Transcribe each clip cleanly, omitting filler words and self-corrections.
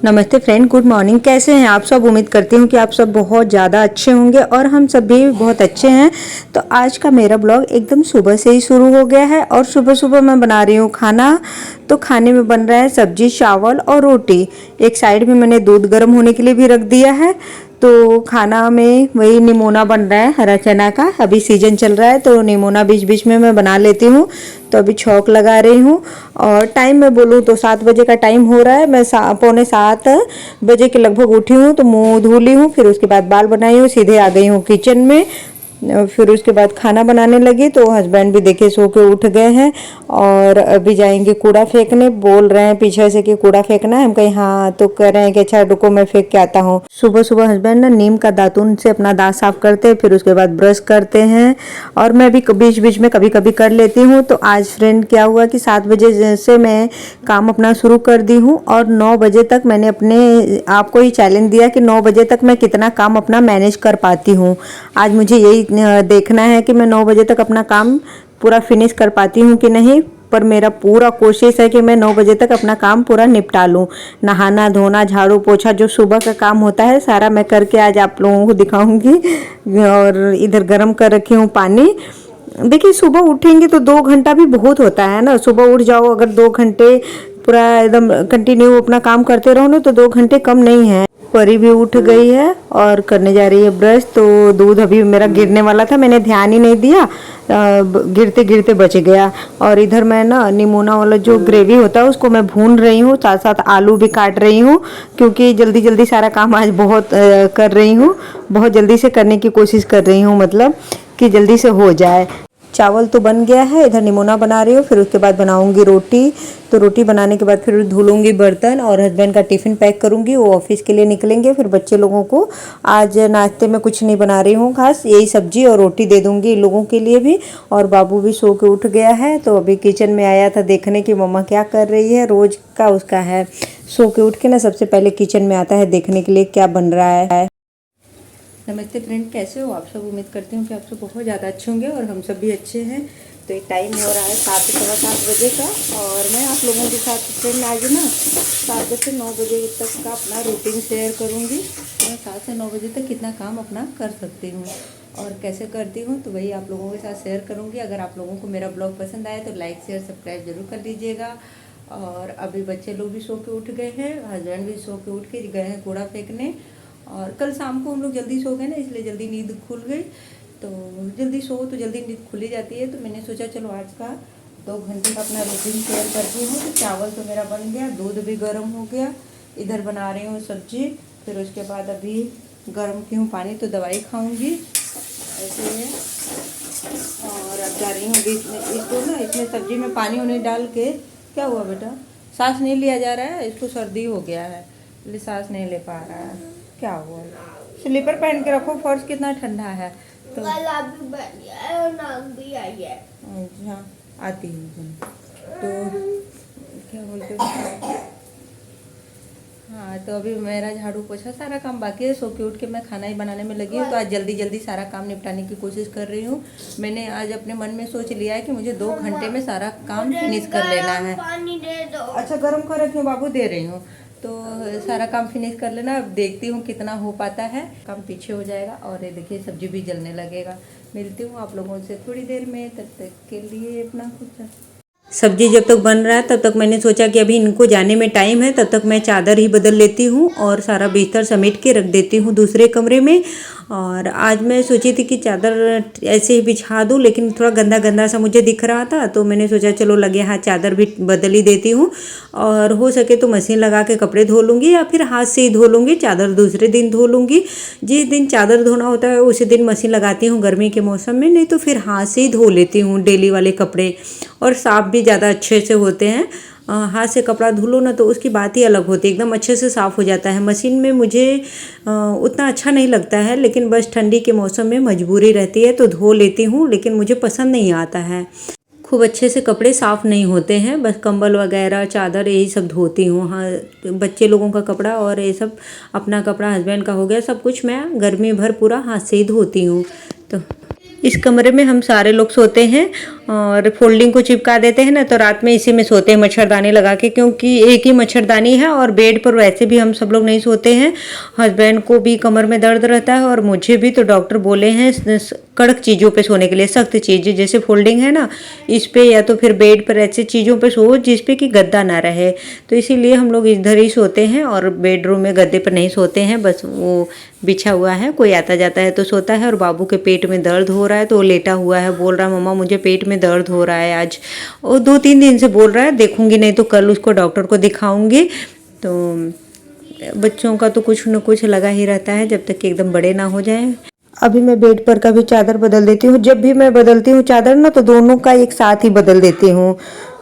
नमस्ते friend, good morning. कैसे हैं आप सब? उम्मीद करती हूँ कि आप सब बहुत ज़्यादा अच्छे होंगे और हम सब भी बहुत अच्छे हैं। तो आज का मेरा ब्लॉग एकदम सुबह से ही शुरू हो गया है और सुबह सुबह मैं बना रही हूँ खाना। तो खाने में बन रहा है सब्जी, चावल और रोटी। एक साइड में मैंने दूध गर्म होने के लिए भी रख दिया है। तो खाना में वही निमोना बन रहा है, हरा चना का। अभी सीजन चल रहा है तो निमोना बीच बीच में मैं बना लेती हूँ। तो अभी छौंक लगा रही हूँ और टाइम मैं बोलूँ तो 7 बजे का टाइम हो रहा है। मैं 7:15 बजे के लगभग उठी हूँ, तो मुंह धो ली हूँ, फिर उसके बाद बाल बनाई हूँ, सीधे आ गई हूँ किचन में। फिर उसके बाद खाना बनाने लगी तो हस्बैंड भी देखे सो के उठ गए हैं और अभी जाएंगे कूड़ा फेंकने। बोल रहे हैं पीछे से कि कूड़ा फेंकना है। हम कहीं हाँ, तो कह रहे हैं कि अच्छा रुको मैं फेंक के आता हूँ। सुबह सुबह हस्बैंड ना नीम का दातुन से अपना दांत साफ करते हैं, फिर उसके बाद ब्रश करते हैं और मैं भी बीच बीच में कभी कभी कर लेती हूँ। तो आज फ्रेंड क्या हुआ कि 7 बजे से मैं काम अपना शुरू कर दी हूँ और 9 बजे तक मैंने अपने आप को ही चैलेंज दिया कि 9 बजे तक मैं कितना काम अपना मैनेज कर पाती हूँ। आज मुझे यही देखना है कि मैं 9 बजे तक अपना काम पूरा फिनिश कर पाती हूँ कि नहीं। पर मेरा पूरा कोशिश है कि मैं 9 बजे तक अपना काम पूरा निपटा लूँ। नहाना धोना झाड़ू पोछा जो सुबह का काम होता है सारा मैं करके आज आप लोगों को दिखाऊंगी। और इधर गर्म कर रखी हूँ पानी। देखिए सुबह उठेंगे तो 2 घंटा भी बहुत होता है ना। सुबह उठ जाओ, अगर 2 घंटे पूरा एकदम कंटिन्यू अपना काम करते रहो ना तो 2 घंटे कम नहीं है। परी भी उठ गई है और करने जा रही है ब्रश। तो दूध अभी मेरा गिरने वाला था, मैंने ध्यान ही नहीं दिया, गिरते गिरते बच गया। और इधर मैं ना निमोना वाला जो ग्रेवी होता है उसको मैं भून रही हूँ, साथ साथ आलू भी काट रही हूँ क्योंकि जल्दी जल्दी सारा काम आज बहुत कर रही हूँ। बहुत जल्दी से करने की कोशिश कर रही हूँ, मतलब कि जल्दी से हो जाए। चावल तो बन गया है, इधर निमोना बना रही हूँ, फिर उसके बाद बनाऊंगी रोटी। तो रोटी बनाने के बाद फिर धुलूंगी बर्तन और हस्बैंड का टिफ़िन पैक करूंगी, वो ऑफिस के लिए निकलेंगे। फिर बच्चे लोगों को आज नाश्ते में कुछ नहीं बना रही हूँ खास, यही सब्जी और रोटी दे दूंगी इन लोगों के लिए भी। और बाबू भी सो के उठ गया है तो अभी किचन में आया था देखने की मम्मा क्या कर रही है। रोज का उसका है, सो के उठ के ना सबसे पहले किचन में आता है देखने के लिए क्या बन रहा है। नमस्ते फ्रेंड, कैसे हो आप सब? उम्मीद करती हूँ कि आप सब बहुत ज़्यादा अच्छे होंगे और हम सब भी अच्छे हैं। तो एक टाइम हो रहा है 7 से 7:15 बजे का और मैं आप लोगों के साथ फ्रेंड आज ना 7 से 9 बजे तक का अपना रूटीन शेयर करूँगी। मैं 7 से 9 बजे तक कितना काम अपना कर सकती हूँ और कैसे करती हूँ तो वही आप लोगों के साथ शेयर करूँगी। अगर आप लोगों को मेरा ब्लॉग पसंद आए तो लाइक शेयर सब्सक्राइब जरूर कर लीजिएगा। और अभी बच्चे लोग भी सो के उठ गए हैं, हस्बैंड भी सो के उठ के गए हैं कूड़ा फेंकने। और कल शाम को हम लोग जल्दी सो गए ना, इसलिए जल्दी नींद खुल गई। तो जल्दी सो तो जल्दी नींद खुल ही जाती है। तो मैंने सोचा चलो आज का 2 घंटे का अपना रूटीन शेयर करती हूँ। तो चावल तो मेरा बन गया, दूध भी गर्म हो गया, इधर बना रही हूँ सब्जी। फिर उसके बाद अभी गर्म की हूँ पानी, तो दवाई खाऊँगी ऐसे है। और अब जा रही हूँ बीच में इसको ना, इसमें सब्जी में पानी उन्हें डाल के। क्या हुआ बेटा? सांस नहीं लिया जा रहा है, इसको सर्दी हो गया है इसलिए सांस नहीं ले पा रहा है। क्या हुआ? स्लीपर पहन के रखो, फर्श कितना ठंडा है। तो नाक भी आई है। अच्छा, आती हूँ। तो क्या बोलते हो? हाँ, तो अभी मेरा झाड़ू पोछा सारा काम बाकी है। सो के उठ के मैं खाना ही बनाने में लगी हूँ। तो आज जल्दी जल्दी सारा काम निपटाने की कोशिश कर रही हूँ। मैंने आज अपने मन में सोच लिया है कि मुझे 2 घंटे में सारा काम फिनिश कर लेना है। पानी दे दो। अच्छा, गर्म कर रखी हूँ बाबू, दे रही हूँ। तो सारा काम फिनिश कर लेना। अब देखती हूँ कितना हो पाता है, काम पीछे हो जाएगा। और ये देखिए सब्जी भी जलने लगेगा। मिलती हूँ आप लोगों से थोड़ी देर में, तब तक के लिए अपना कुछ सब्जी जब तक बन रहा है तब तक मैंने सोचा कि अभी इनको जाने में टाइम है, तब तक मैं चादर ही बदल लेती हूँ और सारा बिस्तर समेट के रख देती हूँ दूसरे कमरे में। और आज मैं सोची थी कि चादर ऐसे ही बिछा दूँ, लेकिन थोड़ा गंदा गंदा सा मुझे दिख रहा था तो मैंने सोचा चलो लगे हाथ चादर भी बदल ही देती हूँ। और हो सके तो मशीन लगा के कपड़े धो लूँगी या फिर हाथ से ही धो लूँगी, चादर दूसरे दिन धो लूँगी। जिस दिन चादर धोना होता है उसी दिन मशीन लगाती हूँ गर्मी के मौसम में, नहीं तो फिर हाथ से ही धो लेती हूँ डेली वाले कपड़े। और साफ़ भी ज़्यादा अच्छे से होते हैं। हाथ से कपड़ा धुलो ना तो उसकी बात ही अलग होती है, एकदम अच्छे से साफ़ हो जाता है। मशीन में मुझे उतना अच्छा नहीं लगता है, लेकिन बस ठंडी के मौसम में मजबूरी रहती है तो धो लेती हूँ, लेकिन मुझे पसंद नहीं आता है। खूब अच्छे से कपड़े साफ़ नहीं होते हैं, बस कंबल वगैरह चादर यही सब धोती हूँ। हाँ, बच्चे लोगों का कपड़ा और ये सब अपना कपड़ा हस्बैंड का हो गया, सब कुछ मैं गर्मी भर पूरा हाथ से ही धोती हूँ। तो इस कमरे में हम सारे लोग सोते हैं और फोल्डिंग को चिपका देते हैं ना, तो रात में इसी में सोते हैं मच्छरदानी लगा के, क्योंकि एक ही मच्छरदानी है और बेड पर वैसे भी हम सब लोग नहीं सोते हैं। हस्बैंड को भी कमर में दर्द रहता है और मुझे भी, तो डॉक्टर बोले हैं कड़क चीज़ों पे सोने के लिए, सख्त चीज़ें जैसे फोल्डिंग है ना इस पे, या तो फिर बेड पर ऐसे चीज़ों पे सो जिस पे कि गद्दा ना रहे। तो इसीलिए हम लोग इधर ही सोते हैं और बेडरूम में गद्दे पर नहीं सोते हैं, बस वो बिछा हुआ है, कोई आता जाता है तो सोता है। और बाबू के पेट में दर्द हो रहा है तो वो लेटा हुआ है, बोल रहा है मम्मा मुझे पेट में दर्द हो रहा है आज। वो 2-3 दिन से बोल रहा है, देखूंगी नहीं तो कल उसको डॉक्टर को दिखाऊंगी। तो बच्चों का तो कुछ न कुछ लगा ही रहता है जब तक कि एकदम बड़े ना हो जाए। अभी मैं बेड पर का भी चादर बदल देती हूँ। जब भी मैं बदलती हूँ चादर ना, तो दोनों का एक साथ ही बदल देती हूँ।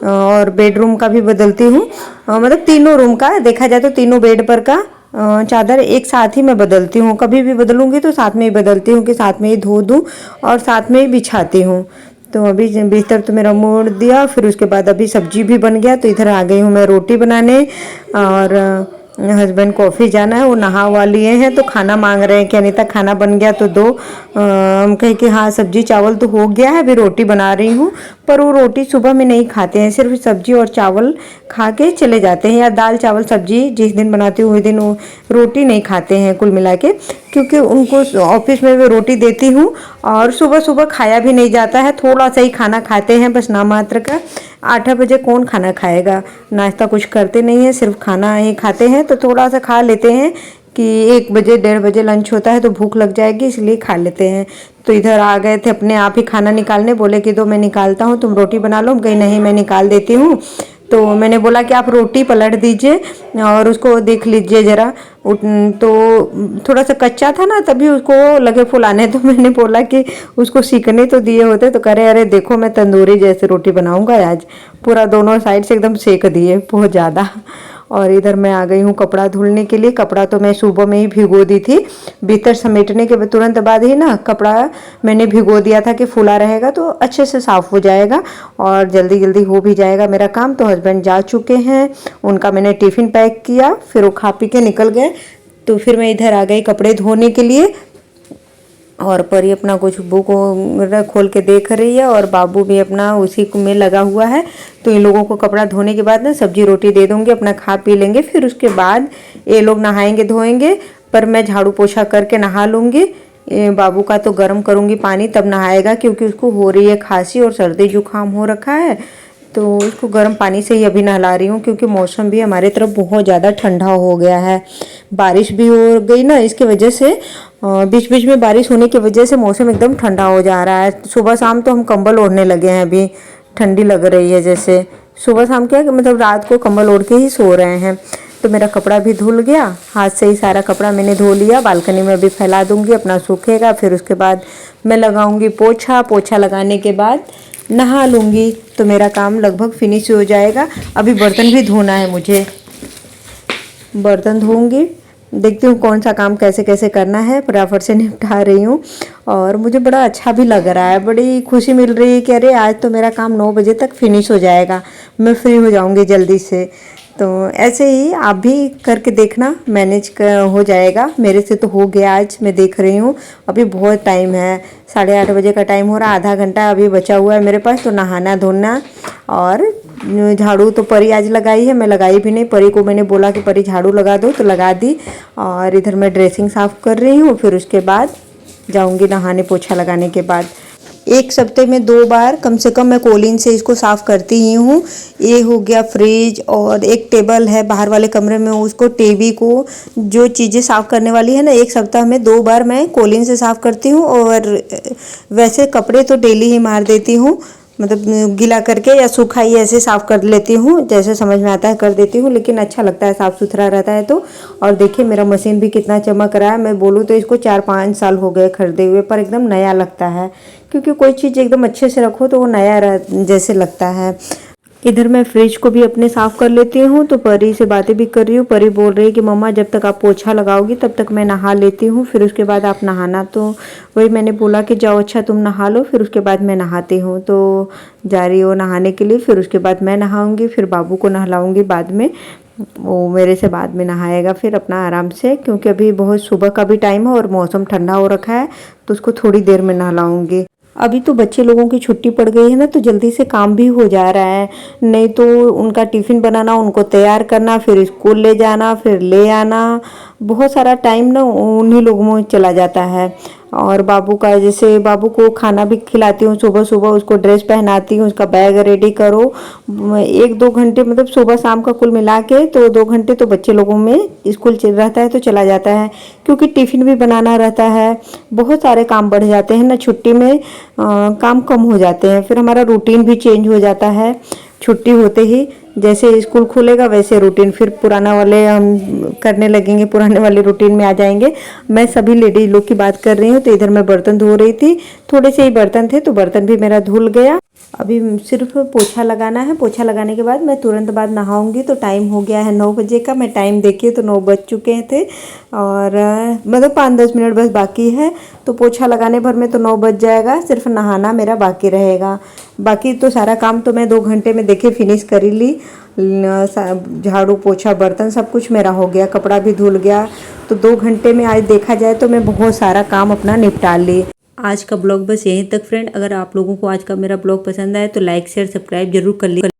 और बेडरूम का भी बदलती हूँ, मतलब तीनों रूम का देखा जाए तो तीनों बेड पर का चादर एक साथ ही मैं बदलती हूँ। कभी भी बदलूंगी तो साथ में ही बदलती हूँ कि साथ में ही धो दूँ और साथ में ही बिछाती हूँ। तो अभी बिस्तर तो मेरा मोड़ दिया, फिर उसके बाद अभी सब्जी भी बन गया, तो इधर आ गई हूँ मैं रोटी बनाने। और हस्बैंड को ऑफिस जाना है, वो नहा वा लिए हैं तो खाना मांग रहे हैं कि अनीता खाना बन गया तो दो। हम कहे कि हाँ सब्जी चावल तो हो गया है, अभी रोटी बना रही हूँ। पर वो रोटी सुबह में नहीं खाते हैं, सिर्फ सब्जी और चावल खा के चले जाते हैं, या दाल चावल सब्जी जिस दिन बनाती हूँ उस दिन वो रोटी नहीं खाते हैं कुल मिला के, क्योंकि उनको ऑफिस में भी रोटी देती हूँ और सुबह सुबह खाया भी नहीं जाता है, थोड़ा सा ही खाना खाते हैं बस नाम मात्र का। 8 बजे कौन खाना खाएगा, नाश्ता कुछ करते नहीं है, सिर्फ खाना ही खाते हैं। तो थोड़ा सा खा लेते हैं कि 1 बजे 1:30 बजे लंच होता है तो भूख लग जाएगी, इसलिए खा लेते हैं। तो इधर आ गए थे अपने आप ही खाना निकालने, बोले कि दो मैं निकालता हूँ तुम रोटी बना लो। कहीं नहीं मैं निकाल देती हूँ। तो मैंने बोला कि आप रोटी पलट दीजिए और उसको देख लीजिए ज़रा। तो थोड़ा सा कच्चा था ना, तभी उसको लगे फुलाने, तो मैंने बोला कि उसको सीखने तो दिए होते। तो करे अरे देखो मैं तंदूरी जैसे रोटी बनाऊंगा आज, पूरा दोनों साइड से एकदम सेक दिए बहुत ज़्यादा। और इधर मैं आ गई हूँ कपड़ा धुलने के लिए। कपड़ा तो मैं सुबह में ही भिगो दी थी, बिस्तर समेटने के तुरंत बाद ही ना कपड़ा मैंने भिगो दिया था कि फूला रहेगा तो अच्छे से साफ़ हो जाएगा और जल्दी जल्दी हो भी जाएगा मेरा काम। तो हस्बैंड जा चुके हैं, उनका मैंने टिफ़िन पैक किया, फिर वो खा पी के निकल गए। तो फिर मैं इधर आ गई कपड़े धोने के लिए। और परी अपना कुछ बुक खोल के देख रही है और बाबू भी अपना उसी में लगा हुआ है। तो इन लोगों को कपड़ा धोने के बाद ना सब्जी रोटी दे दूंगी, अपना खा पी लेंगे। फिर उसके बाद ये लोग नहाएंगे धोएंगे, पर मैं झाड़ू पोछा करके नहा लूँगी। बाबू का तो गर्म करूँगी पानी तब नहाएगा, क्योंकि उसको हो रही है खांसी और सर्दी जुकाम हो रखा है। तो उसको गर्म पानी से ही अभी नहला रही हूँ, क्योंकि मौसम भी हमारे तरफ बहुत ज़्यादा ठंडा हो गया है। बारिश भी हो गई ना, इसके वजह से बीच बीच में बारिश होने की वजह से मौसम एकदम ठंडा हो जा रहा है। सुबह शाम तो हम कंबल ओढ़ने लगे हैं, अभी ठंडी लग रही है जैसे। सुबह शाम क्या मतलब रात को कंबल ओढ़ के ही सो रहे हैं। तो मेरा कपड़ा भी धुल गया, हाथ से ही सारा कपड़ा मैंने धो लिया। बालकनी में अभी फैला दूंगी, अपना सूखेगा। फिर उसके बाद मैं लगाऊंगी पोछा। पोछा लगाने के बाद नहा लूँगी, तो मेरा काम लगभग फिनिश हो जाएगा। अभी बर्तन भी धोना है मुझे, बर्तन धोऊंगी। देखती हूँ कौन सा काम कैसे कैसे करना है, फटाफट से निपटा रही हूँ। और मुझे बड़ा अच्छा भी लग रहा है, बड़ी खुशी मिल रही है कि अरे आज तो मेरा काम 9 बजे तक फिनिश हो जाएगा, मैं फ्री हो जाऊँगी जल्दी से। तो ऐसे ही आप भी करके देखना, मैनेज हो जाएगा। मेरे से तो हो गया आज, मैं देख रही हूँ। अभी बहुत टाइम है, 8:30 बजे का टाइम हो रहा है, आधा घंटा अभी बचा हुआ है मेरे पास। तो नहाना धोना और झाड़ू तो परी आज लगाई है, मैं लगाई भी नहीं। परी को मैंने बोला कि परी झाड़ू लगा दो, तो लगा दी। और इधर मैं ड्रेसिंग साफ़ कर रही हूँ, फिर उसके बाद जाऊँगी नहाने। पोछा लगाने के बाद 1 सप्ताह में 2 बार कम से कम मैं कोलिन से इसको साफ़ करती ही हूँ। ये हो गया फ्रिज, और एक टेबल है बाहर वाले कमरे में, उसको टीवी को जो चीज़ें साफ़ करने वाली है ना, 1 सप्ताह में 2 बार मैं कोलिन से साफ़ करती हूँ। और वैसे कपड़े तो डेली ही मार देती हूँ, मतलब गीला करके या सूखा ही ऐसे साफ़ कर लेती हूँ, जैसे समझ में आता है कर देती हूँ। लेकिन अच्छा लगता है, साफ़ सुथरा रहता है तो। और देखिए मेरा मशीन भी कितना चमक रहा है। मैं बोलूँ तो इसको 4-5 साल हो गए खरीदे हुए, पर एकदम नया लगता है, क्योंकि कोई चीज़ एकदम अच्छे से रखो तो वो नया जैसे लगता है। इधर मैं फ्रिज को भी अपने साफ़ कर लेती हूँ। तो परी से बातें भी कर रही हूँ। परी बोल रही है कि मम्मा जब तक आप पोछा लगाओगी तब तक मैं नहा लेती हूँ, फिर उसके बाद आप नहाना। तो वही मैंने बोला कि जाओ अच्छा तुम नहा लो, फिर उसके बाद मैं नहाती हूँ। तो जा रही हो नहाने के लिए, फिर उसके बाद मैं नहाऊँगी, फिर बाबू को नहलाऊँगी बाद में। वो मेरे से बाद में नहाएगा फिर अपना आराम से, क्योंकि अभी बहुत सुबह का भी टाइम है और मौसम ठंडा हो रखा है, तो उसको थोड़ी देर में नहलाऊँगी। अभी तो बच्चे लोगों की छुट्टी पड़ गई है ना, तो जल्दी से काम भी हो जा रहा है। नहीं तो उनका टिफ़िन बनाना, उनको तैयार करना, फिर स्कूल ले जाना, फिर ले आना, बहुत सारा टाइम ना उन्हीं लोगों में चला जाता है। और बाबू का, जैसे बाबू को खाना भी खिलाती हूँ, सुबह सुबह उसको ड्रेस पहनाती हूँ, उसका बैग रेडी करो। 1-2 घंटे मतलब सुबह शाम का कुल मिला के तो 2 घंटे तो बच्चे लोगों में स्कूल चल रहता है तो चला जाता है, क्योंकि टिफ़िन भी बनाना रहता है। बहुत सारे काम बढ़ जाते हैं ना छुट्टी में, काम कम हो जाते हैं, फिर हमारा रूटीन भी चेंज हो जाता है छुट्टी होते ही। जैसे स्कूल खुलेगा वैसे रूटीन फिर पुराना वाले हम करने लगेंगे, पुराने वाले रूटीन में आ जाएंगे। मैं सभी लेडीज लोग की बात कर रही हूँ। तो इधर मैं बर्तन धो रही थी, थोड़े से ही बर्तन थे तो बर्तन भी मेरा धुल गया। अभी सिर्फ पोछा लगाना है, पोछा लगाने के बाद मैं तुरंत बाद नहाऊंगी। तो टाइम हो गया है 9 बजे का, मैं टाइम देखिए तो 9 बज चुके थे और मतलब 5-10 मिनट बस बाकी है। तो पोछा लगाने भर में तो 9 बज जाएगा, सिर्फ नहाना मेरा बाकी रहेगा। बाकी तो सारा काम तो मैं 2 घंटे में देखिए फिनिश कर ही ली। झाड़ू पोछा बर्तन सब कुछ मेरा हो गया, कपड़ा भी धुल गया। तो 2 घंटे में आज देखा जाए तो मैं बहुत सारा काम अपना निपटा ली। आज का ब्लॉग बस यहीं तक फ्रेंड। अगर आप लोगों को आज का मेरा ब्लॉग पसंद आए तो लाइक शेयर सब्सक्राइब जरूर कर ली।